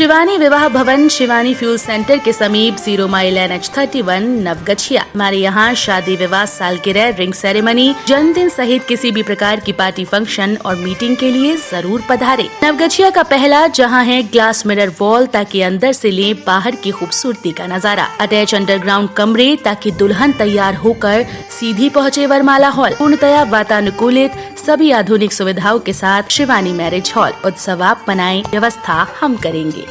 शिवानी विवाह भवन Shivani fuel centre के समीप 0 माइल NH31 नवगछिया। हमारे यहाँ शादी विवाह, सालगिरह, रिंग सेरेमनी, जन्मदिन सहित किसी भी प्रकार की पार्टी, फंक्शन और मीटिंग के लिए जरूर पधारे। नवगछिया का पहला जहाँ है ग्लास मिरर वॉल, ताकि अंदर से लें बाहर की खूबसूरती का नजारा। अटैच अंडरग्राउंड कमरे, ताकि दुल्हन तैयार होकर सीधी पहुँचे वरमाला हॉल। पूर्णतया वातानुकूलित, सभी आधुनिक सुविधाओं के साथ शिवानी मैरिज हॉल। उत्सव आप मनाएं, व्यवस्था हम करेंगे।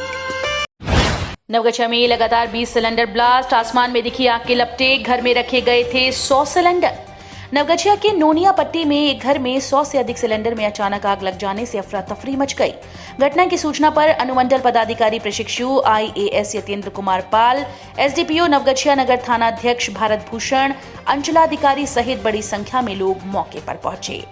नवगछिया में लगातार 20 सिलेंडर ब्लास्ट, आसमान में दिखी आग की लपटें, घर में रखे गए थे 100 सिलेंडर। नवगछिया के नोनिया पट्टी में एक घर में 100 से अधिक सिलेंडर में अचानक आग लग जाने से अफरा तफरी मच गई। घटना की सूचना पर अनुमंडल पदाधिकारी प्रशिक्षु IAS यतेंद्र कुमार पाल, SDPO नवगछिया नगर थाना अध्यक्ष भारत भूषण, अंचलाधिकारी सहित बड़ी संख्या में लोग मौके पर पहुंचे।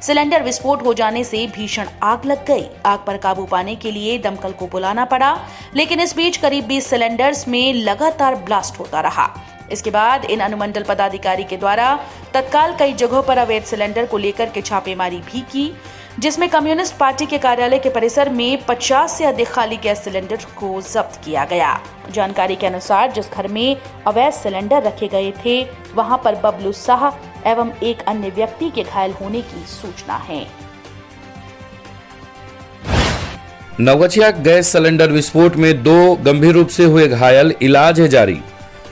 सिलेंडर विस्फोट हो जाने से भीषण आग लग गई। आग पर काबू पाने के लिए दमकल को बुलाना पड़ा, लेकिन इस बीच करीब 20 सिलेंडर्स में लगातार ब्लास्ट होता रहा। इसके बाद इन अनुमंडल पदाधिकारी के द्वारा तत्काल कई जगहों पर अवैध सिलेंडर को लेकर के छापेमारी भी की, जिसमें कम्युनिस्ट पार्टी के कार्यालय के परिसर में 50 से अधिक खाली गैस सिलेंडर को जब्त किया गया। जानकारी के अनुसार जिस घर में अवैध सिलेंडर रखे गए थे, वहां पर बबलू शाह एवं एक अन्य व्यक्ति के घायल होने की सूचना है। नवगछिया गैस सिलेंडर विस्फोट में 2 गंभीर रूप से हुए घायल, इलाज है जारी।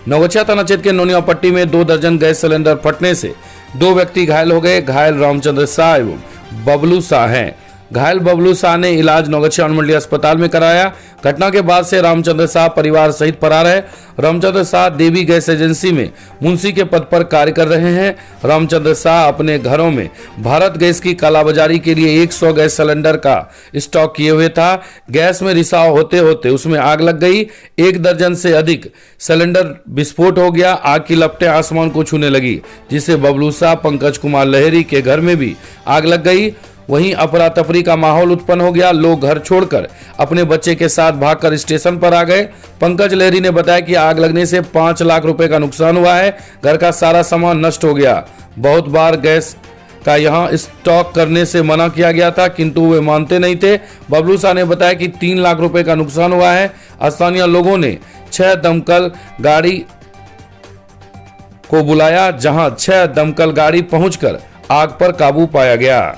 नवगछिया थाना क्षेत्र के नोनिया पट्टी में 2 दर्जन गैस सिलेंडर फटने से 2 व्यक्ति घायल हो गए। घायल रामचंद्र शाह एवं बबलू शाह हैं। घायल बबलू शाह ने इलाज नवगछिया अनुमंडलीय अस्पताल में कराया। घटना के बाद से रामचंद्र शाह परिवार सहित फरार है। रामचंद्र शाह देवी गैस एजेंसी में मुंशी के पद पर कार्य कर रहे हैं। रामचंद्र शाह अपने घरों में भारत गैस की कालाबाजारी के लिए 100 गैस सिलेंडर का स्टॉक किए हुए था। गैस में रिसाव होते होते उसमें आग लग गई। 1 दर्जन से अधिक सिलेंडर विस्फोट हो गया। आग की लपटें आसमान को छूने लगी, जिससे बबलू शाह, पंकज कुमार लहरी के घर में भी आग लग गई। वहीं अफरा तफरी का माहौल उत्पन्न हो गया। लोग घर छोड़कर अपने बच्चे के साथ भागकर स्टेशन पर आ गए। पंकज लहरी ने बताया कि आग लगने से 5 लाख रुपए का नुकसान हुआ है। घर का सारा सामान नष्ट हो गया। बहुत बार गैस का यहां स्टॉक करने से मना किया गया था, किंतु वे मानते नहीं थे। बबलू शाह ने बताया कि 3 लाख रुपए का नुकसान हुआ है। स्थानीय लोगों ने 6 दमकल गाड़ी को बुलाया, जहां 6 दमकल गाड़ी पहुंचकर आग पर काबू पाया गया।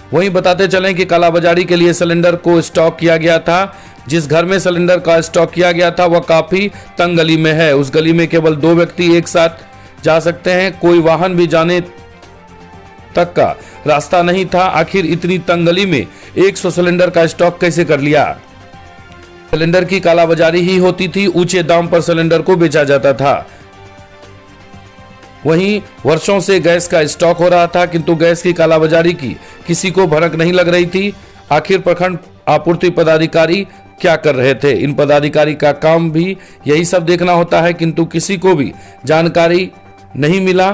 वहीं बताते चलें कि कालाबाजारी के लिए सिलेंडर को स्टॉक किया गया था। जिस घर में सिलेंडर का स्टॉक किया गया था वह काफी तंग गली में है। उस गली में केवल 2 व्यक्ति एक साथ जा सकते हैं। कोई वाहन भी जाने तक का रास्ता नहीं था। आखिर इतनी तंग गली में 100 सिलेंडर का स्टॉक कैसे कर लिया? सिलेंडर की कालाबाजारी ही होती थी। ऊंचे दाम पर सिलेंडर को बेचा जाता था। वहीं वर्षों से गैस का स्टॉक हो रहा था, किंतु गैस की कालाबाजारी की किसी को भनक नहीं लग रही थी। आखिर प्रखंड आपूर्ति पदाधिकारी क्या कर रहे थे? इन पदाधिकारी का काम भी यही सब देखना होता है, किंतु किसी को भी जानकारी नहीं मिला।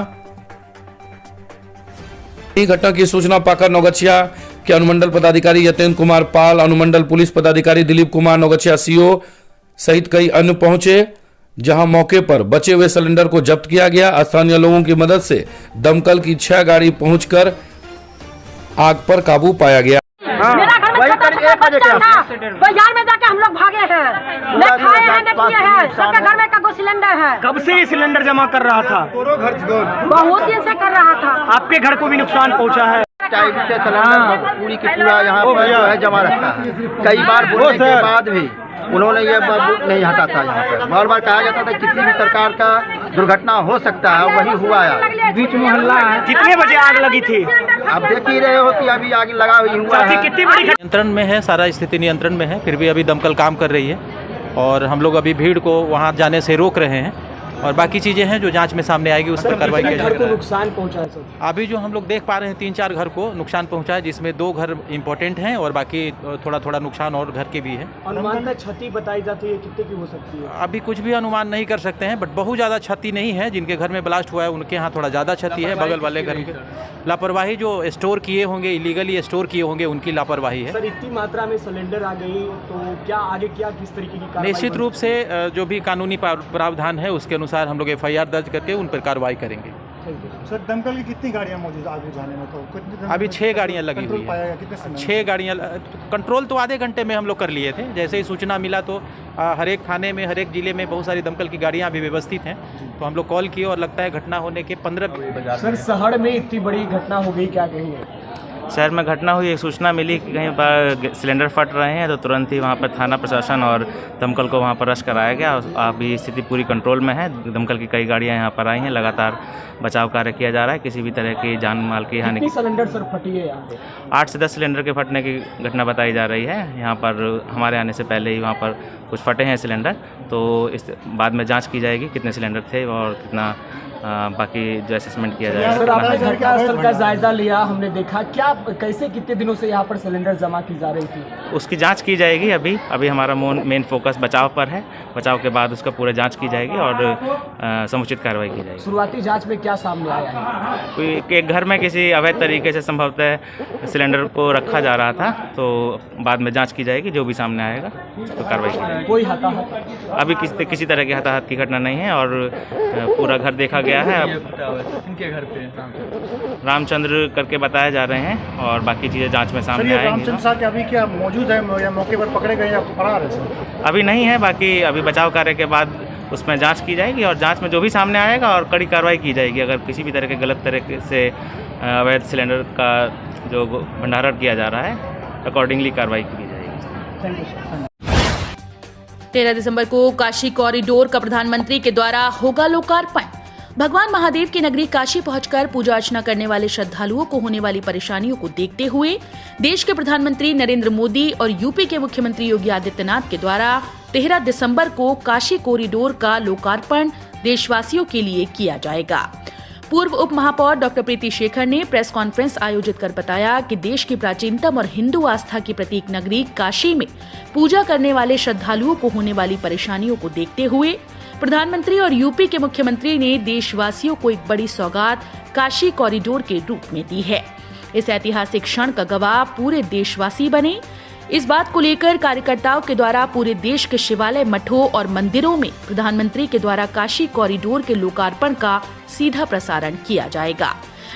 इस घटना की सूचना पाकर नवगछिया के अनुमंडल पदाधिकारी यतेंद्र कुमार पाल, अनुमंडल पुलिस पदाधिकारी दिलीप कुमार, नवगछिया CO सहित कई अन्य पहुंचे, जहां मौके पर बचे हुए सिलेंडर को जब्त किया गया। स्थानीय लोगों की मदद से दमकल की 6 गाड़ी पहुंचकर आग पर काबू पाया गया। मेरा घर में छोटा बच्चा था, बाजार में जाके हम लोग भागे हैं, न खाए हैं न पिए हैं। सबके घर में का सिलेंडर है। कब से ये सिलेंडर जमा कर रहा था? बहुत दिन से कर रहा था। आपके घर को भी नुकसान पहुंचा है? टाइप से सिलेंडर पूरी की पूरा यहाँ पर जो है जमा रहता है। कई बार बोलने के बाद भी उन्होंने ये बुक नहीं हटा था। यहाँ पर बार बार कहा जाता था किसी भी प्रकार का दुर्घटना हो सकता है, वही हुआ है। बीच मोहल्ला है। कितने बजे आग लगी थी? आप देख ही रहे हो कि अभी आग लगा हुई हुआ है। कितनी बड़ी नियंत्रण में है, सारा स्थिति नियंत्रण में है। फिर भी अभी दमकल काम कर रही है और हम लोग अभी भीड़ को वहाँ जाने से रोक रहे हैं। और बाकी चीज़ें हैं जो जांच में सामने आएगी, उस पर कार्रवाई की जाएगी। नुकसान पहुंचा है सर? अभी जो हम लोग देख पा रहे हैं 3-4 घर को नुकसान पहुंचा है, जिसमें 2 घर इम्पोर्टेंट हैं और बाकी थोड़ा थोड़ा नुकसान और घर के भी है। अनुमान क्षति बताई जाती है कितने की हो सकती है? अभी कुछ भी अनुमान नहीं कर सकते हैं, बट बहुत ज़्यादा क्षति नहीं है। जिनके घर में ब्लास्ट हुआ है उनके यहाँ थोड़ा ज़्यादा क्षति है। बगल वाले घर में लापरवाही, जो स्टोर किए होंगे, इलीगली स्टोर किए होंगे, उनकी लापरवाही है। सर इतनी मात्रा में सिलेंडर आ गई तो क्या आगे क्या किस तरीके की कार्रवाई? निश्चित रूप से जो भी कानूनी प्रावधान है उसके अनुसार हम लोग FIR दर्ज करके उन पर कार्रवाई करेंगे। सर दमकल की कितनी गाड़ियां मौजूद आगे जाने में? तो अभी 6 गाड़ियां लगी हुई हैं। कितने समय? 6 गाड़ियां कंट्रोल तो आधे घंटे में हम लोग कर लिए थे। जैसे ही सूचना मिला तो हर एक थाने में, हर एक ज़िले में बहुत सारी दमकल की गाड़ियां अभी व्यवस्थित हैं। तो हम लोग कॉल किए और लगता है घटना होने के 15 सर शहर में इतनी बड़ी घटना हो गई, क्या कहेंगे? शहर में घटना हुई, एक सूचना मिली कि कहीं पर सिलेंडर फट रहे हैं, तो तुरंत ही वहाँ पर थाना प्रशासन और दमकल को वहाँ पर रश कराया गया। अभी स्थिति पूरी कंट्रोल में है। दमकल की कई गाड़ियाँ यहाँ पर आई हैं, लगातार बचाव कार्य किया जा रहा है। किसी भी तरह की जान माल की हानि। कितनी सिलेंडर सर फटी है यहाँ पे? 8 से 10 सिलेंडर के फटने की घटना बताई जा रही है। यहाँ पर हमारे आने से पहले ही वहाँ पर कुछ फटे हैं सिलेंडर, तो इस बाद में जाँच की जाएगी कितने सिलेंडर थे और कितना बाकी जो असेसमेंट किया जाएगा। सर आपने घटनास्थल का जायजा लिया, हमने देखा क्या कैसे कितने दिनों से यहाँ पर सिलेंडर जमा की जा रही थी? उसकी जांच की जाएगी। अभी हमारा मेन फोकस बचाव पर है। बचाव के बाद उसका पूरा जांच की जाएगी और समुचित कार्रवाई की जाएगी। शुरुआती जांच में क्या सामने आया है? कोई एक घर में किसी अवैध तरीके से संभवतः सिलेंडर को रखा जा रहा था, तो बाद में जांच की जाएगी। जो भी सामने आएगा तो कार्रवाई की जाएगी। कोई हताहत? अभी किसी तरह की हताहत की घटना नहीं है और पूरा घर देखा गया है। इनके घर पे रामचंद्र करके बताया जा रहे हैं और बाकी चीज़ें जांच में सामने आएंगी। रामचंद्र साहब के अभी क्या मौजूद है या मौके पर पकड़े गए या फरार है सर? अभी नहीं है, बाकी अभी बचाव कार्य के बाद उसमें जांच की जाएगी और जांच में जो भी सामने आएगा और कड़ी कार्रवाई की जाएगी। अगर किसी भी तरह के गलत तरीके से अवैध सिलेंडर का जो भंडारण किया जा रहा है, अकॉर्डिंगली कार्रवाई की जाएगी। 13 दिसंबर को काशी कॉरिडोर का प्रधानमंत्री के द्वारा होगा लोकार्पण। भगवान महादेव की नगरी काशी पहुंचकर पूजा अर्चना करने वाले श्रद्धालुओं को होने वाली परेशानियों को देखते हुए देश के प्रधानमंत्री नरेंद्र मोदी और यूपी के मुख्यमंत्री योगी आदित्यनाथ के द्वारा 13 दिसंबर को काशी कॉरिडोर का लोकार्पण देशवासियों के लिए किया जाएगा। पूर्व उप महापौर डॉक्टर प्रीति शेखर ने प्रेस कॉन्फ्रेंस आयोजित कर बताया कि देश की प्राचीनतम और हिंदू आस्था की प्रतीक नगरी काशी में पूजा करने वाले श्रद्धालुओं को होने वाली परेशानियों को देखते हुए प्रधानमंत्री और यूपी के मुख्यमंत्री ने देशवासियों को एक बड़ी सौगात काशी कॉरिडोर के रूप में दी है। इस ऐतिहासिक क्षण का गवाह पूरे देशवासी बने। इस बात को लेकर कार्यकर्ताओं के द्वारा पूरे देश के शिवालय, मठों और मंदिरों में प्रधानमंत्री के द्वारा काशी कॉरिडोर के लोकार्पण का सीधा प्रसारण किया जाएगा,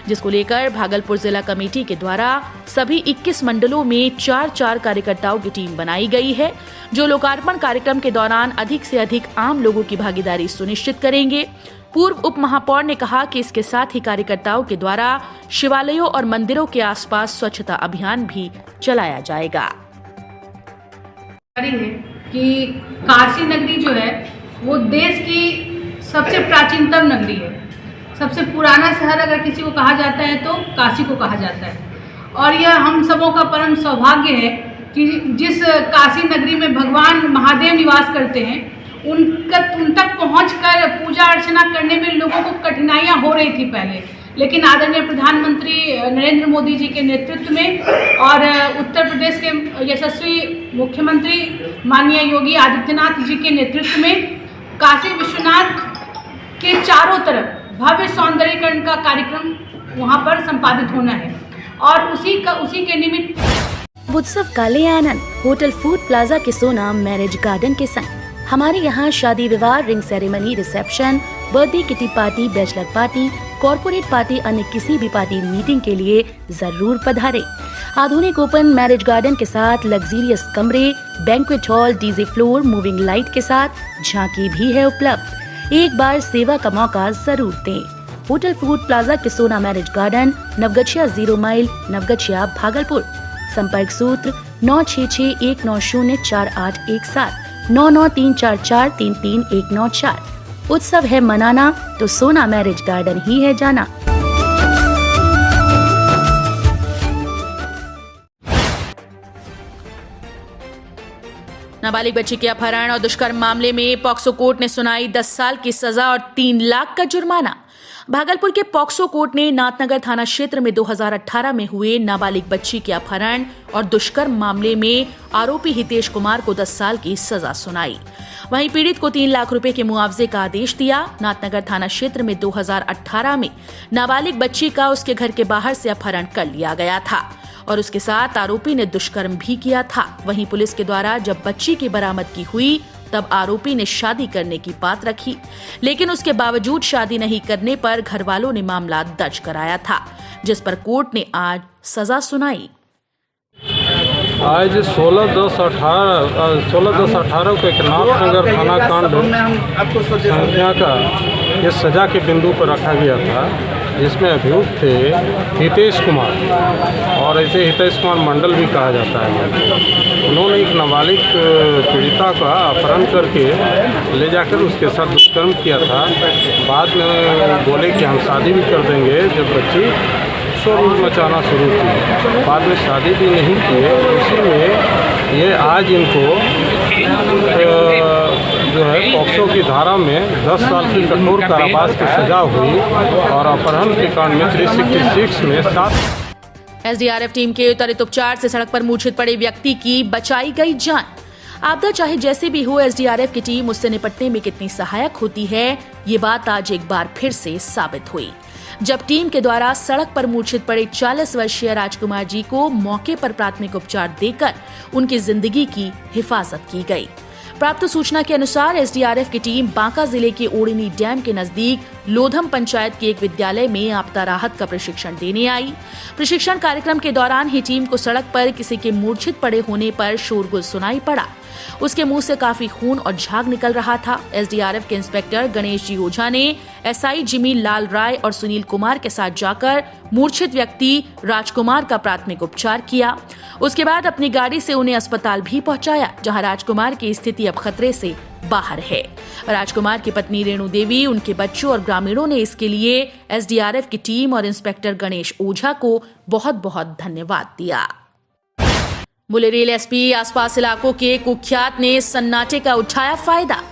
जिसको लेकर भागलपुर जिला कमेटी के द्वारा सभी 21 मंडलों में 4-4 कार्यकर्ताओं की टीम बनाई गई है, जो लोकार्पण कार्यक्रम के दौरान अधिक से अधिक आम लोगों की भागीदारी सुनिश्चित करेंगे। पूर्व उप महापौर ने कहा कि इसके साथ ही कार्यकर्ताओं के द्वारा शिवालयों और मंदिरों के आसपास स्वच्छता अभियान भी चलाया जाएगा। है कि काशी नगरी जो है वो देश की सबसे प्राचीनतम नगरी है। सबसे पुराना शहर अगर किसी को कहा जाता है तो काशी को कहा जाता है, और यह हम सबों का परम सौभाग्य है कि जिस काशी नगरी में भगवान महादेव निवास करते हैं उन तक पहुंचकर पूजा अर्चना करने में लोगों को कठिनाइयां हो रही थी पहले, लेकिन आदरणीय प्रधानमंत्री नरेंद्र मोदी जी के नेतृत्व में और उत्तर प्रदेश के यशस्वी मुख्यमंत्री माननीय योगी आदित्यनाथ जी के नेतृत्व में काशी विश्वनाथ के चारों तरफ भव्य सौंदर्यीकरण का कार्यक्रम वहां पर संपादित होना है, और उसी के निमित्त उत्सव का ले आनंद होटल फूड प्लाजा के सोना मैरिज गार्डन के संग हमारे यहाँ शादी विवाह, ring ceremony, reception, birthday kitty party, bachelor party, corporate party, अन्य किसी भी पार्टी मीटिंग के लिए जरूर पधारें। आधुनिक ओपन मैरिज गार्डन के साथ लग्जरियस कमरे, banquet hall, DJ floor, moving light के साथ झांकी भी है उपलब्ध। एक बार सेवा का मौका जरूर दें। होटल फूड प्लाजा के Sona marriage garden, Naugachia 0 mile, Naugachia, Bhagalpur. संपर्क सूत्र 9661904817, 9934433194। उत्सव है मनाना तो सोना मैरिज गार्डन ही है जाना। नाबालिग बच्ची के अपहरण और दुष्कर्म मामले में पॉक्सो कोर्ट ने सुनाई 10 साल की सजा और 3 लाख का जुर्माना। भागलपुर के पॉक्सो कोर्ट ने नाथनगर थाना क्षेत्र में 2018 में हुए नाबालिग बच्ची के अपहरण और दुष्कर्म मामले में आरोपी हितेश कुमार को 10 साल की सजा सुनाई। वहीं पीड़ित को 3 लाख रुपए के मुआवजे का आदेश दिया। नाथनगर थाना क्षेत्र में 2018 में नाबालिग बच्ची का उसके घर के बाहर से अपहरण कर लिया गया था और उसके साथ आरोपी ने दुष्कर्म भी किया था। वहीं पुलिस के द्वारा जब बच्ची की बरामदगी हुई तब आरोपी ने शादी करने की बात रखी, लेकिन उसके बावजूद शादी नहीं करने पर घर वालों ने मामला दर्ज कराया था, जिस पर कोर्ट ने आज सजा सुनाई। आज 16/10/18 को एक नाथनगर थाना कांड संज्ञा का ये सजा के बिंदु पर रखा गया था, जिसमें अभियुक्त थे हितेश कुमार, और ऐसे हितेश कुमार मंडल भी कहा जाता है। उन्होंने एक नाबालिग पीड़िता का अपहरण करके ले जाकर उसके साथ दुष्कर्म किया था। बाद में बोले कि हम शादी भी कर देंगे, जब बच्ची शोर मचाना शुरू की। बाद में शादी भी नहीं किए, इसीलिए ये आज इनको जो है पॉक्सो की धारा में 10 साल की कठोर कारावास की सजा हुई और अपहरण के कांड में 366 में 7। एसडीआरएफ टीम के त्वरित उपचार से सड़क पर मूर्छित पड़े व्यक्ति की बचाई गई जान। आपदा चाहे जैसे भी हो, एसडीआरएफ की टीम उससे निपटने में कितनी सहायक होती है, ये बात आज एक बार फिर से साबित हुई, जब टीम के द्वारा सड़क पर मूर्छित पड़े 40 वर्षीय राजकुमार जी को मौके पर प्राथमिक उपचार देकर उनकी जिंदगी की हिफाजत की गई। प्राप्त सूचना के अनुसार एसडीआरएफ की टीम बांका जिले के ओडिनी डैम के नजदीक लोधम पंचायत के एक विद्यालय में आपदा राहत का प्रशिक्षण देने आई। प्रशिक्षण कार्यक्रम के दौरान ही टीम को सड़क पर किसी के मूर्छित पड़े होने पर शोरगुल सुनाई पड़ा। उसके मुंह से काफी खून और झाग निकल रहा था। एसडीआरएफ के इंस्पेक्टर गणेश जी ओझा ने एसआई जिमी लाल राय और सुनील कुमार के साथ जाकर मूर्छित व्यक्ति राजकुमार का प्राथमिक उपचार किया। उसके बाद अपनी गाड़ी से उन्हें अस्पताल भी पहुंचाया, जहां राजकुमार की स्थिति अब खतरे से बाहर है। राजकुमार की पत्नी रेणु देवी, उनके बच्चों और ग्रामीणों ने इसके लिए एसडीआरएफ की टीम और इंस्पेक्टर गणेश ओझा को बहुत बहुत धन्यवाद दिया। मुलेरेल एसपी आसपास इलाकों के कुख्यात ने सन्नाटे का उठाया फायदा।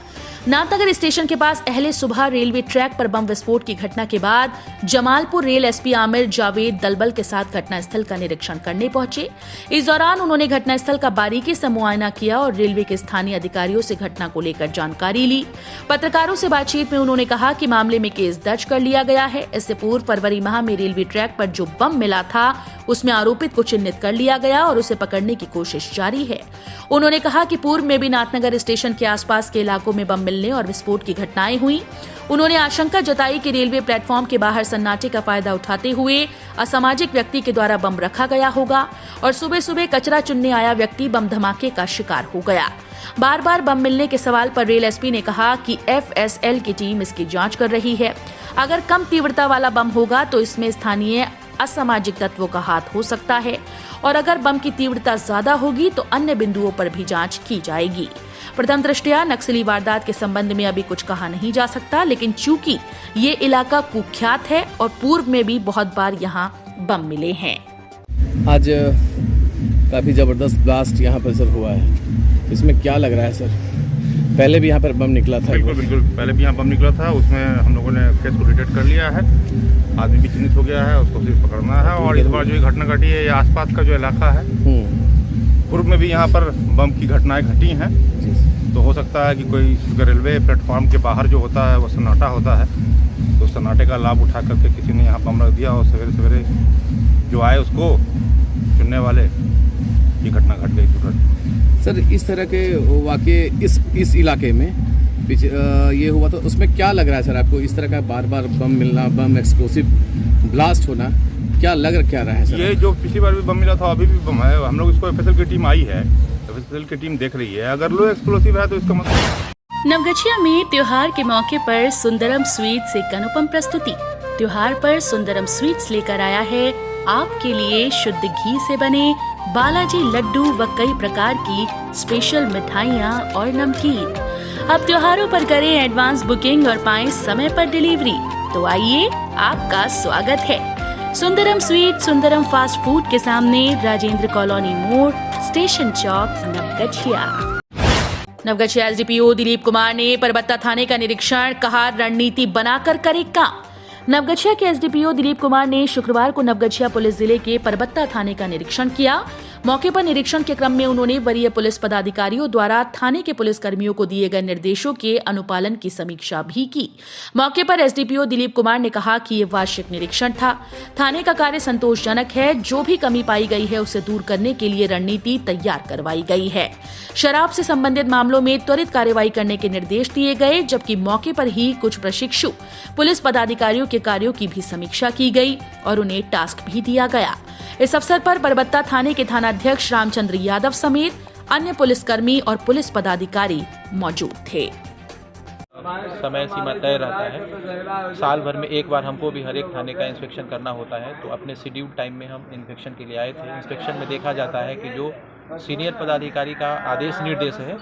नाथनगर स्टेशन के पास अहले सुबह रेलवे ट्रैक पर बम विस्फोट की घटना के बाद जमालपुर रेल एसपी आमिर जावेद दलबल के साथ घटनास्थल का निरीक्षण करने पहुंचे। इस दौरान उन्होंने घटनास्थल का बारीकी से मुआयना किया और रेलवे के स्थानीय अधिकारियों से घटना को लेकर जानकारी ली। पत्रकारों से बातचीत में उन्होंने कहा कि मामले में केस दर्ज कर लिया गया है। इससे पूर्व फरवरी माह में रेलवे ट्रैक पर जो बम मिला था, उसमें आरोपित को चिन्हित कर लिया गया और उसे पकड़ने की कोशिश जारी है। उन्होंने कहा कि पूर्व में भी नाथनगर स्टेशन के आसपास के इलाकों में बम मिलने और विस्फोट की घटनाएं हुई। उन्होंने आशंका जताई कि रेलवे प्लेटफॉर्म के बाहर सन्नाटे का फायदा उठाते हुए असामाजिक व्यक्ति के द्वारा बम रखा गया होगा और सुबह सुबह कचरा चुनने आया व्यक्ति बम धमाके का शिकार हो गया। बार बार बम मिलने के सवाल पर रेल एसपी ने कहा कि एफएसएल की टीम इसकी जांच कर रही है। अगर कम तीव्रता वाला बम होगा तो इसमें स्थानीय असामाजिक तत्वों का हाथ हो सकता है, और अगर बम की तीव्रता ज्यादा होगी तो अन्य बिंदुओं पर भी जांच की जाएगी। प्रथम दृष्टया नक्सली वारदात के संबंध में अभी कुछ कहा नहीं जा सकता, लेकिन चूंकि ये इलाका कुख्यात है और पूर्व में भी बहुत बार यहाँ बम मिले हैं। आज काफी जबरदस्त ब्लास्ट यहाँ पर सर हुआ है, इसमें क्या लग रहा है सर? पहले भी यहाँ पर बम निकला था? बिल्कुल पहले भी यहाँ बम निकला था, उसमें हम लोगों ने केस को डिटेक्ट कर लिया है। आदमी भी चिन्हित हो गया है, उसको सिर्फ पकड़ना है। और इस बार जो घटना घटी है, ये आसपास का जो इलाका है, पूर्व में भी यहाँ पर बम की घटनाएं घटी हैं। तो हो सकता है कि कोई रेलवे प्लेटफॉर्म के बाहर जो होता है वो सन्नाटा होता है, तो सन्नाटे का लाभ उठा करके किसी ने यहाँ बम रख दिया और सवेरे सवेरे जो आए उसको चुनने वाले ये घटना घट गई तुरंत। सर, इस तरह के वाकये इस इलाके में ये हुआ, तो उसमें क्या लग रहा है सर आपको? इस तरह का बार बार बम मिलना, बम एक्सप्लोसिव ब्लास्ट होना, क्या रहा है सर? ये जो पिछली बार भी बम मिला था, अभी भी बम है। हम लोग इसको एफएसएल की टीम आई है, एफएसएल की टीम देख रही है। अगर लो एक्सप्लोसिव है तो इसका मतलब। नवगछिया में त्योहार के मौके पर सुंदरम स्वीट्स एक अनुपम प्रस्तुति। त्योहार पर सुंदरम स्वीट्स लेकर आया है आपके लिए शुद्ध घी से बने बालाजी लड्डू व कई प्रकार की स्पेशल मिठाइयाँ और नमकीन। अब त्योहारों पर करें एडवांस बुकिंग और पाएं समय पर डिलीवरी। तो आइए, आपका स्वागत है। Sundaram sweet Sundaram fast food के सामने, राजेंद्र कॉलोनी मोड़, स्टेशन चौक, नवगछिया। नवगछिया एसडीपीओ दिलीप कुमार ने परबत्ता थाने का निरीक्षण, कहा रणनीति बनाकर करे काम। नवगछिया के एसडीपीओ दिलीप कुमार ने शुक्रवार को नवगछिया पुलिस जिले के परबत्ता थाने का निरीक्षण किया। मौके पर निरीक्षण के क्रम में उन्होंने वरीय पुलिस पदाधिकारियों द्वारा थाने के पुलिस कर्मियों को दिए गए निर्देशों के अनुपालन की समीक्षा भी की। मौके पर एसडीपीओ दिलीप कुमार ने कहा कि ये वार्षिक निरीक्षण था। थाने का कार्य संतोषजनक है। जो भी कमी पाई गई है उसे दूर करने के लिए रणनीति तैयार करवाई गई है। शराब से संबंधित मामलों में त्वरित कार्रवाई करने के निर्देश दिए गए, जबकि मौके पर ही कुछ प्रशिक्षु पुलिस पदाधिकारियों के कार्यों की भी समीक्षा की गई और उन्हें टास्क भी दिया गया। इस अवसर पर परबत्ता थाने के थानाध्यक्ष रामचंद्र यादव समेत अन्य पुलिसकर्मी और पुलिस पदाधिकारी मौजूद थे। समय सीमा तय रहता है। साल भर में एक बार हमको भी हर एक थाने का इंस्पेक्शन करना होता है, तो अपने शेड्यूल टाइम में हम इंस्पेक्शन के लिए आए थे। इंस्पेक्शन में देखा जाता है कि जो सीनियर पदाधिकारी का आदेश निर्देश है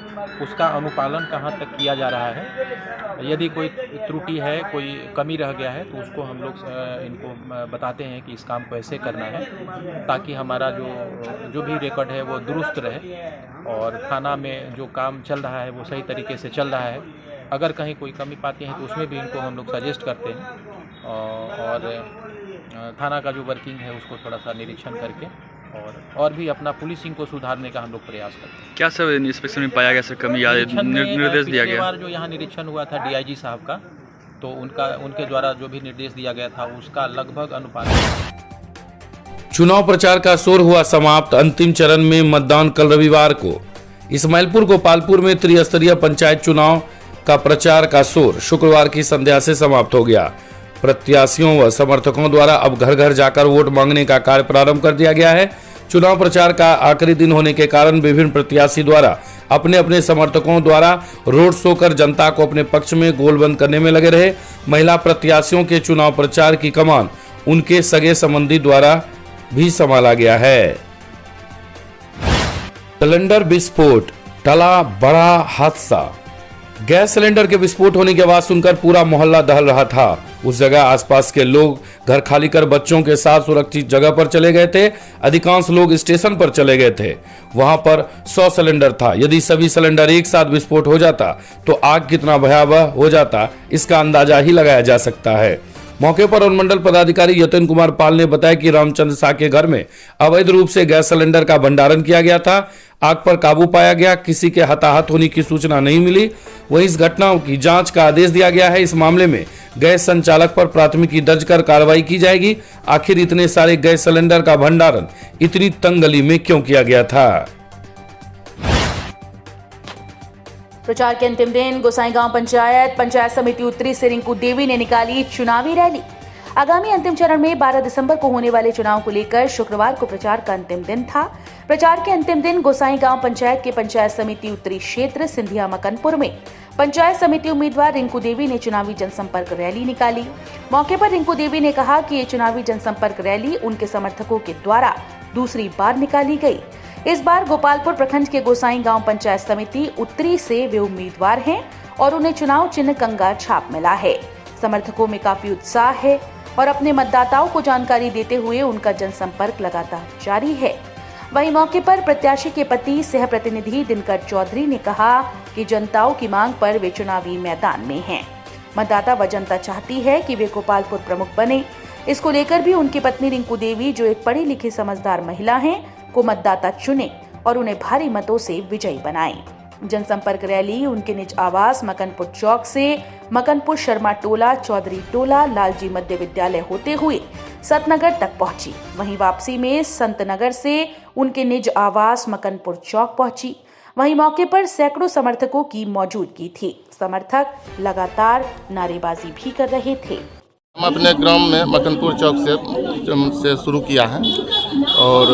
उसका अनुपालन कहाँ तक किया जा रहा है। यदि कोई त्रुटि है, कोई कमी रह गया है, तो उसको हम लोग इनको बताते हैं कि इस काम को ऐसे करना है ताकि हमारा जो भी रिकॉर्ड है वो दुरुस्त रहे और थाना में जो काम चल रहा है वो सही तरीके से चल रहा है। अगर कहीं कोई कमी पाते हैं तो उसमें भी इनको हम लोग सजेस्ट करते हैं और थाना का जो वर्किंग है उसको थोड़ा सा निरीक्षण करके और भी अपना पुलिसिंग को सुधारने का हम लोग प्रयास करते हैं। क्या सब इंस्पेक्शन में पाया गया सर, कमी या निर्देश दिया गया? बार जो यहाँ निरीक्षण हुआ था डीआईजी साहब का, तो उनके द्वारा जो भी निर्देश दिया गया था उसका लगभग अनुपालन। चुनाव प्रचार का शोर हुआ समाप्त। अंतिम चरण में मतदान कल रविवार को। इस्माइलपुर गोपालपुर में त्रिस्तरीय पंचायत चुनाव का प्रचार का शोर शुक्रवार की संध्या से समाप्त हो गया। प्रत्याशियों व समर्थकों द्वारा अब घर घर जाकर वोट मांगने का कार्य प्रारंभ कर दिया गया है। चुनाव प्रचार का आखिरी दिन होने के कारण विभिन्न प्रत्याशी द्वारा अपने अपने समर्थकों द्वारा रोड शो कर जनता को अपने पक्ष में गोलबंद करने में लगे रहे। महिला प्रत्याशियों के चुनाव प्रचार की कमान उनके सगे संबंधी द्वारा भी संभाला गया है। सिलेंडर विस्फोट, टला बड़ा हादसा। गैस सिलेंडर के विस्फोट होने की आवाज सुनकर पूरा मोहल्ला दहल रहा था। उस जगह आसपास के लोग घर खाली कर बच्चों के साथ सुरक्षित जगह पर चले गए थे। अधिकांश लोग स्टेशन पर चले गए थे। वहां पर 100 सिलेंडर था। यदि सभी सिलेंडर एक साथ विस्फोट हो जाता तो आग कितना भयावह हो जाता, इसका अंदाजा ही लगाया जा सकता है। मौके पर अनुमंडल पदाधिकारी यतिन कुमार पाल ने बताया कि रामचंद्र शाह के घर में अवैध रूप से गैस सिलेंडर का भंडारण किया गया था। आग पर काबू पाया गया। किसी के हताहत होने की सूचना नहीं मिली। वहीं इस घटना की जांच का आदेश दिया गया है। इस मामले में गैस संचालक पर प्राथमिकी दर्ज कर कार्रवाई की जाएगी। आखिर इतने सारे गैस सिलेंडर का भंडारण इतनी तंग गली में क्यों किया गया था? प्रचार के अंतिम दिन गोसाईगांव पंचायत समिति उत्तरी से रिंकू देवी ने निकाली चुनावी रैली। आगामी अंतिम चरण में 12 दिसंबर को होने वाले चुनाव को लेकर शुक्रवार को प्रचार का अंतिम दिन था। प्रचार के अंतिम दिन गोसाईगांव पंचायत के पंचायत समिति उत्तरी क्षेत्र सिंधिया मकनपुर में पंचायत समिति उम्मीदवार रिंकू देवी ने चुनावी जनसंपर्क रैली निकाली। मौके पर रिंकू देवी ने कहा कि ये चुनावी जनसंपर्क रैली उनके समर्थकों के द्वारा दूसरी बार निकाली गई। इस बार गोपालपुर प्रखंड के गोसाईगांव पंचायत समिति उत्तरी से वे उम्मीदवार हैं और उन्हें चुनाव चिन्ह कंगा छाप मिला है। समर्थकों में काफी उत्साह है और अपने मतदाताओं को जानकारी देते हुए उनका जनसंपर्क लगातार जारी है। वहीं मौके पर प्रत्याशी के पति सह प्रतिनिधि दिनकर चौधरी ने कहा कि जनताओं की मांग पर वे चुनावी मैदान में हैं। मतदाता व जनता चाहती है कि वे गोपालपुर प्रमुख बने। इसको लेकर भी उनकी पत्नी रिंकू देवी, जो एक पढ़ी लिखी समझदार महिला हैं, को मतदाता चुने और उन्हें भारी मतों से विजयी बनाएं। जनसंपर्क रैली उनके निज आवास मकनपुर चौक से मकनपुर शर्मा टोला, चौधरी टोला, लालजी मध्य विद्यालय होते हुए सतनगर तक पहुंची। वहीं वापसी में संतनगर से उनके निज आवास मकनपुर चौक पहुंची। वहीं मौके पर सैकड़ों समर्थकों की मौजूदगी थी। समर्थक लगातार नारेबाजी भी कर रहे थे। हम अपने ग्राम में मकनपुर चौक से शुरू किया है और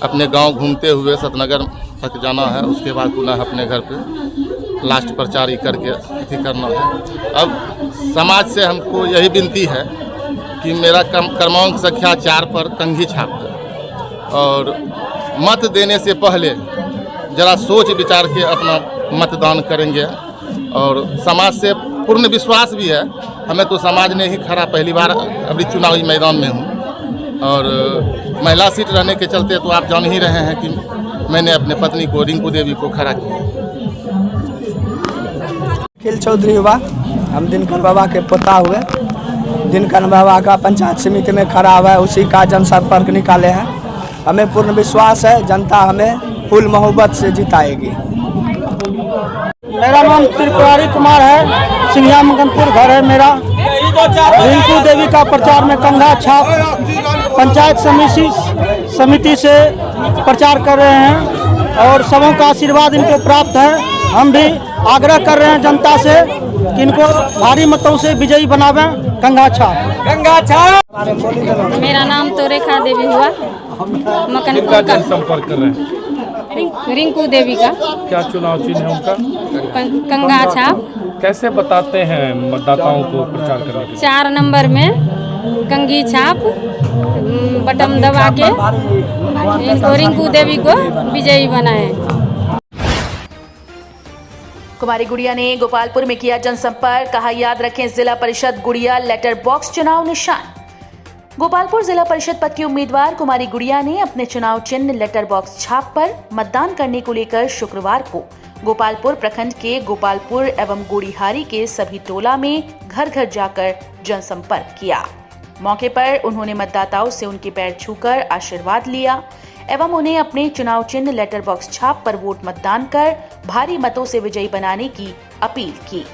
अपने गांव घूमते हुए सतनगर तक जाना है। उसके बाद पुनः अपने घर पे लास्ट प्रचार करके अथी करना है। अब समाज से हमको यही विनती है कि मेरा क्रमांक संख्या 4 पर कंघी छाप है और मत देने से पहले जरा सोच विचार के अपना मतदान करेंगे और समाज से पूर्ण विश्वास भी है। हमें तो समाज ने ही खड़ा, पहली बार अभी चुनावी मैदान में हूँ और महिला सीट रहने के चलते तो आप जान ही रहे हैं कि मैंने अपने पत्नी को रिंकू देवी को खड़ा किया। खिल चौधरी हुआ, हम दिनकर बाबा के पोता हुए। दिनकर बाबा का पंचायत समिति में खड़ा हुआ है, उसी का जनसंपर्क निकाले हैं हमें पूर्ण विश्वास है जनता हमें फुल मोहब्बत से जिताएगी। मेरा नाम त्रिपुरारी कुमार है, सिंघिया मकनपुर घर है मेरा। रिंकू देवी का प्रचार में कंधा छाप पंचायत समिति से प्रचार कर रहे हैं और सबों का आशीर्वाद इनको प्राप्त है। हम भी आग्रह कर रहे हैं जनता से कि इनको भारी मतों से विजयी बनावें। कंधा छाप। मेरा नाम तो रेखा देवी हुआ, मकनपुर का। संपर्क कर रहे हैं रिंकू देवी का। क्या चुनाव चिन्ह है उनका? कंगा छाप। कैसे बताते हैं मतदाताओं को प्रचार करने के लिए? 4 नंबर में कंगी छाप बटन दबा के इनको रिंकू देवी को विजयी बनाए। कुमारी गुड़िया ने गोपालपुर में किया जनसंपर्क, कहा याद रखें जिला परिषद गुड़िया लेटर बॉक्स चुनाव निशान। गोपालपुर जिला परिषद पद की उम्मीदवार कुमारी गुड़िया ने अपने चुनाव चिन्ह लेटर बॉक्स छाप पर मतदान करने को लेकर शुक्रवार को गोपालपुर प्रखंड के गोपालपुर एवं गोड़ीहारी के सभी टोला में घर घर जाकर जनसंपर्क किया। मौके पर उन्होंने मतदाताओं से उनके पैर छूकर आशीर्वाद लिया एवं उन्हें अपने चुनाव चिन्ह लेटर बॉक्स छाप पर वोट मतदान कर भारी मतों से विजयी बनाने की अपील की।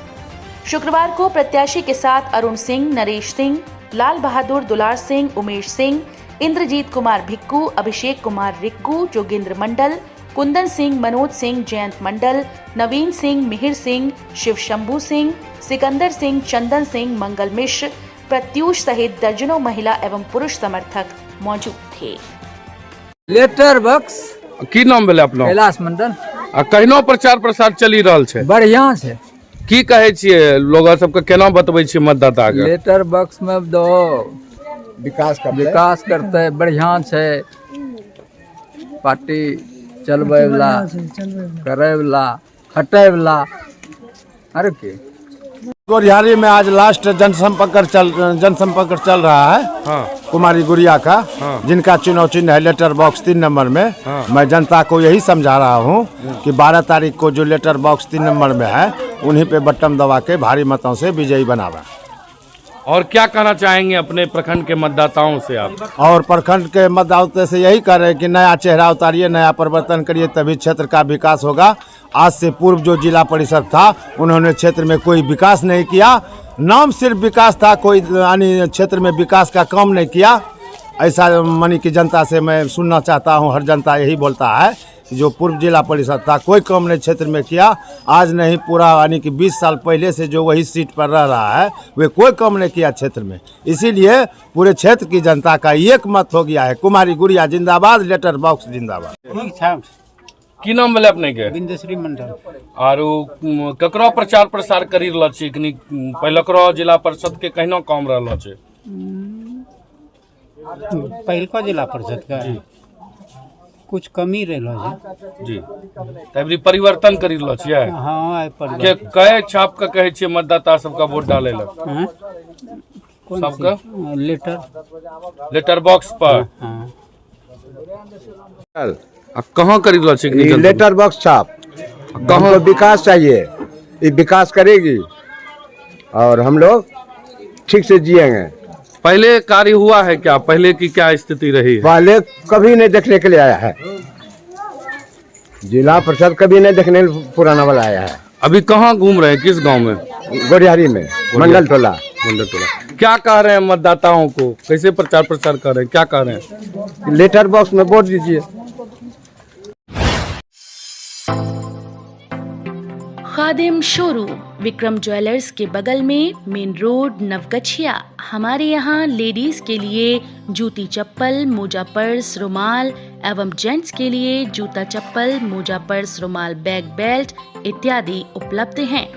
शुक्रवार को प्रत्याशी के साथ अरुण सिंह, नरेश सिंह, लाल बहादुर दुलार सिंह, उमेश सिंह, इंद्रजीत कुमार भिक्कू, अभिषेक कुमार रिक्कू, जोगिंद्र मंडल, कुंदन सिंह, मनोज सिंह, जयंत मंडल, नवीन सिंह, मिहिर सिंह, शिव शंभू सिंह, सिकंदर सिंह, चंदन सिंह, मंगल मिश्र, प्रत्यूष सहित दर्जनों महिला एवं पुरुष समर्थक मौजूद थे। लेटर बॉक्स की नाम भेलै अपना? कैलाश मंडल। कहिनो प्रचार प्रसार चली रहल छै? बढ़िया छै। की कहे छियै लोग सबके, केना बतबै छियै मतदाता के? लेटर बॉक्स में दो विकास करते बढ़िया छै, पार्टी चलबै वाला, करे वाला, हटे वाला। अरे के गोरिहारी में आज लास्ट जनसंपर्क चल रहा है। हाँ। कुमारी गुड़िया का। हाँ। जिनका चुनाव चिन्ह है लेटर बॉक्स 3 नंबर में। हाँ। मैं जनता को यही समझा रहा हूँ कि 12 तारीख को जो लेटर बॉक्स 3 नंबर में है उन्हीं पे बटन दबा के भारी मतों से विजयी बनावा। और क्या कहना चाहेंगे अपने प्रखंड के मतदाताओं से आप? और प्रखंड के मतदाताओं से यही कह रहे हैं कि नया चेहरा उतारिए, नया परिवर्तन करिए, तभी क्षेत्र का विकास होगा। आज से पूर्व जो जिला परिषद था उन्होंने क्षेत्र में कोई विकास नहीं किया, नाम सिर्फ विकास था, कोई यानी क्षेत्र में विकास का काम नहीं किया। ऐसा मानी की जनता से मैं सुनना चाहता हूँ। हर जनता यही बोलता है कि जो पूर्व जिला परिषद था कोई काम नहीं क्षेत्र में किया। आज नहीं, पूरा यानी कि 20 साल पहले से जो वही सीट पर रह रहा है वे कोई काम नहीं किया क्षेत्र में। इसीलिए पूरे क्षेत्र की जनता का एक मत हो गया है, कुमारी गुड़िया जिंदाबाद, लेटर बॉक्स जिंदाबाद। की नाम भेलै अपने के? बिंदेश्वरी मंडल। आरो ककरो प्रचार प्रसार करी रहल छी कि पहिलकरो जिला परिषद के कहिनो काम रहल छै? पहिलका जिला परिषद का कुछ कमी रहल जी। तबरी परिवर्तन करी रहल छियै? हाँ, के कए छाप के कहे छियै मतदाता सबका वोट डाले ल? सबका लेटर बॉक्स पर। कहाँ करी रहल छी? लेटर बॉक्स छाप। कहाँ विकास चाहिए, ये विकास करेगी और हम लोग ठीक से जिएंगे। पहले कार्य हुआ है क्या? पहले की क्या स्थिति रही है? पहले कभी नहीं देखने के लिए आया है, जिला परिषद कभी नहीं देखने पुराना वाला आया है। अभी कहाँ घूम रहे हैं, किस गांव में? गोरिहारी में, मंडल टोला। क्या कह रहे हैं मतदाताओं को, कैसे प्रचार प्रसार कर रहे हैं, क्या कह रहे हैं? लेटर बॉक्स में वोट दीजिए। खादिम शोरूम विक्रम ज्वेलर्स के बगल में, मेन रोड, नवगछिया। हमारे यहाँ लेडीज के लिए जूती चप्पल, मोजा पर्स, रुमाल एवं जेंट्स के लिए जूता चप्पल, मोजा पर्स, रुमाल, बैग, बेल्ट इत्यादि उपलब्ध हैं।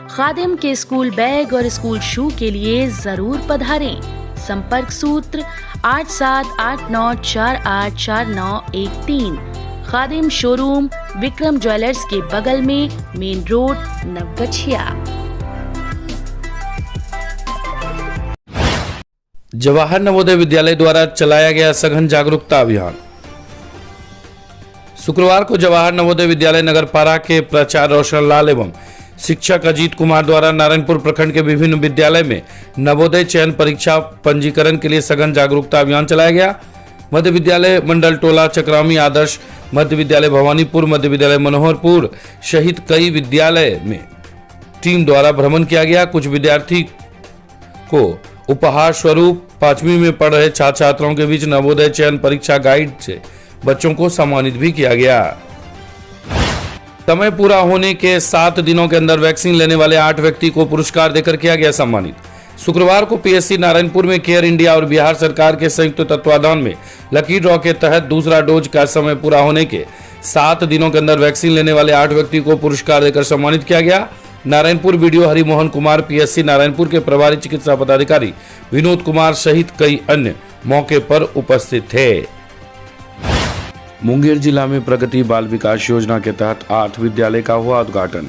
खादिम के स्कूल बैग और स्कूल शू के लिए जरूर पधारें। संपर्क सूत्र 8789484913। खादिम शोरूम विक्रम ज्वेलर्स के बगल में, मेन रोड, नवगछिया। जवाहर नवोदय विद्यालय द्वारा चलाया गया सघन जागरूकता अभियान। शुक्रवार को जवाहर नवोदय विद्यालय नगरपारा के प्राचार्य रोशन लाल एवं शिक्षक अजीत कुमार द्वारा नारायणपुर प्रखंड के विभिन्न विद्यालय में नवोदय चयन परीक्षा पंजीकरण के लिए सघन जागरूकता अभियान चलाया गया। मध्य विद्यालय मंडल टोला चक्रामी, आदर्श मध्य विद्यालय भवानीपुर, मध्य विद्यालय मनोहरपुर सहित कई विद्यालय में टीम द्वारा भ्रमण किया गया। कुछ विद्यार्थी को उपहार स्वरूप 5वीं में पढ़ रहे छात्र छात्राओं के बीच नवोदय चयन परीक्षा गाइड से बच्चों को सम्मानित भी किया गया। समय पूरा होने के 7 दिनों के अंदर वैक्सीन लेने वाले 8 व्यक्ति को पुरस्कार देकर किया गया सम्मानित। शुक्रवार को पीएससी नारायणपुर में केयर इंडिया और बिहार सरकार के संयुक्त तत्वाधान में लकी ड्रॉ के तहत दूसरा डोज का समय पूरा होने के 7 दिनों के अंदर वैक्सीन लेने वाले 8 व्यक्ति को पुरस्कार देकर सम्मानित किया गया। नारायणपुर वीडियो हरिमोहन कुमार, पीएससी नारायणपुर के प्रभारी चिकित्सा पदाधिकारी विनोद कुमार सहित कई अन्य मौके पर उपस्थित थे। मुंगेर जिला में प्रगति बाल विकास योजना के तहत 8 विद्यालय का हुआ उद्घाटन।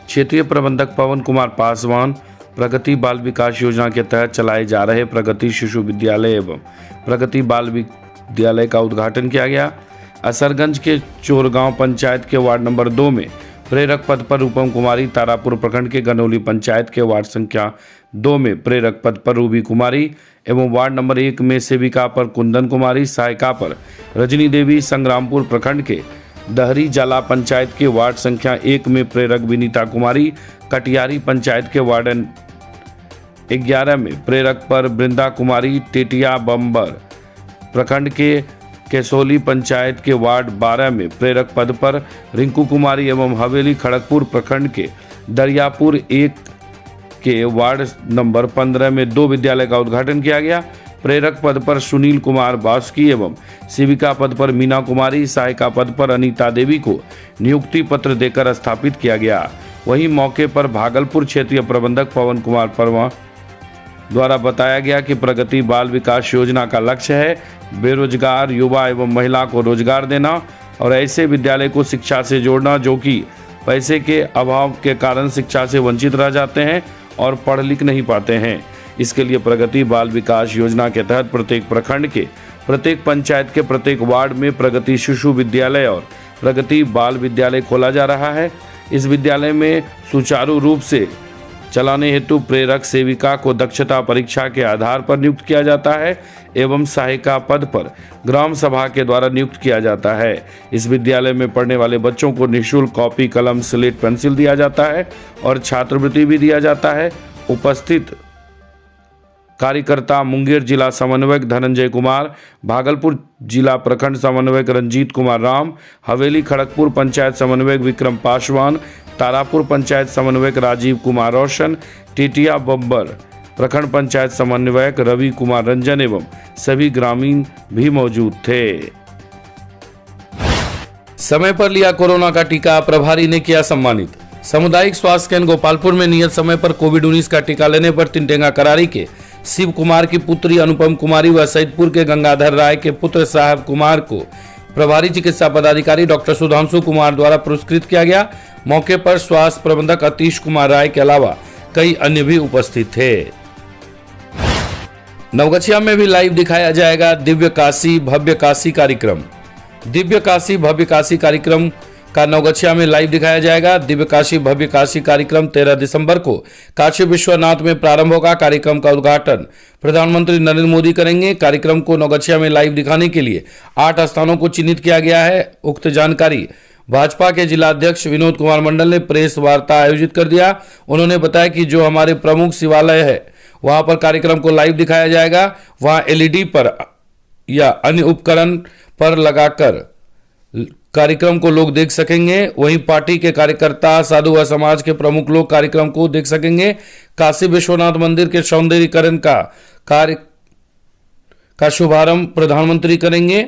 क्षेत्रीय प्रबंधक पवन कुमार पासवान प्रगति बाल विकास योजना के तहत चलाए जा रहे प्रगति शिशु विद्यालय एवं प्रगति बाल विद्यालय का उद्घाटन किया गया। असरगंज के चोरगांव पंचायत के वार्ड नंबर 2 में प्रेरक पद पर रूपम कुमारी, तारापुर प्रखंड के गनौली पंचायत के वार्ड संख्या 2 में प्रेरक पद पर रूबी कुमारी एवं वार्ड नंबर 1 में सेविका पर कुंदन कुमारी, सहायिका पर रजनी देवी, संग्रामपुर प्रखंड के दहरी जाला पंचायत के वार्ड संख्या 1 में प्रेरक विनीता कुमारी, कटियारी पंचायत के वार्ड 11 में प्रेरक पर बृंदा कुमारी, टेटिया बम्बर प्रखंड के केसोली पंचायत के वार्ड 12 में प्रेरक पद पर रिंकू कुमारी एवं हवेली खड़गपुर प्रखंड के दरियापुर 1 के वार्ड नंबर 15 में 2 विद्यालय का उद्घाटन किया गया। प्रेरक पद पर सुनील कुमार बास्की एवं सेविका पद पर मीना कुमारी, सहायिका पद पर अनीता देवी को नियुक्ति पत्र देकर स्थापित किया गया। वहीं मौके पर भागलपुर क्षेत्रीय प्रबंधक पवन कुमार परवा द्वारा बताया गया कि प्रगति बाल विकास योजना का लक्ष्य है बेरोजगार युवा एवं महिला को रोजगार देना और ऐसे विद्यालय को शिक्षा से जोड़ना जो कि पैसे के अभाव के कारण शिक्षा से वंचित रह जाते हैं और पढ़ लिख नहीं पाते हैं। इसके लिए प्रगति बाल विकास योजना के तहत प्रत्येक प्रखंड के प्रत्येक पंचायत के प्रत्येक वार्ड में प्रगति शिशु विद्यालय और प्रगति बाल विद्यालय खोला जा रहा है। इस विद्यालय में सुचारू रूप से चलाने हेतु प्रेरक सेविका को दक्षता परीक्षा के आधार पर नियुक्त किया जाता है एवं सहायिका पद पर ग्राम सभा के द्वारा नियुक्त किया जाता है। इस विद्यालय में पढ़ने वाले बच्चों को निःशुल्क कॉपी, कलम, स्लेट, पेंसिल दिया जाता है और छात्रवृत्ति भी दिया जाता है। उपस्थित कार्यकर्ता मुंगेर जिला समन्वयक धनंजय कुमार, भागलपुर जिला प्रखंड समन्वयक रंजीत कुमार राम, हवेली खड़गपुर पंचायत समन्वयक विक्रम पासवान, तारापुर पंचायत समन्वयक राजीव कुमार रोशन, टेटिया बब्बर प्रखंड पंचायत समन्वयक रवि कुमार रंजन एवं सभी ग्रामीण भी मौजूद थे। समय पर लिया कोरोना का टीका, प्रभारी ने किया सम्मानित। सामुदायिक स्वास्थ्य केंद्र गोपालपुर में नियत समय पर कोविड-19 का टीका लेने पर तिनटेंगा करारी के शिव कुमार की पुत्री अनुपम कुमारी व सैदपुर के गंगाधर राय के पुत्र साहब कुमार को प्रभारी चिकित्सा पदाधिकारी डॉक्टर सुधांशु कुमार द्वारा पुरस्कृत किया गया। मौके पर स्वास्थ्य प्रबंधक अतीश कुमार राय के अलावा कई अन्य भी उपस्थित थे। नवगछिया में भी लाइव दिखाया जाएगा दिव्य काशी भव्य काशी कार्यक्रम। दिव्य काशी भव्य काशी कार्यक्रम का नवगछिया में लाइव दिखाया जाएगा। दिव्य काशी भव्य काशी कार्यक्रम 13 दिसंबर को काशी विश्वनाथ में प्रारंभ होगा। कार्यक्रम का उद्घाटन प्रधानमंत्री नरेंद्र मोदी करेंगे। कार्यक्रम को नवगछिया में लाइव दिखाने के लिए 8 स्थानों को चिन्हित किया गया है। उक्त जानकारी भाजपा के जिला अध्यक्ष विनोद कुमार मंडल ने प्रेस वार्ता आयोजित कर दिया। उन्होंने बताया कि जो हमारे प्रमुख शिवालय है वहां पर कार्यक्रम को लाइव दिखाया जाएगा। वहां एलईडी पर या अन्य उपकरण पर लगाकर कार्यक्रम को लोग देख सकेंगे। वहीं पार्टी के कार्यकर्ता, साधु व समाज के प्रमुख लोग कार्यक्रम को देख सकेंगे। काशी विश्वनाथ मंदिर के सौंदर्यीकरण का कार्य का शुभारंभ प्रधानमंत्री करेंगे।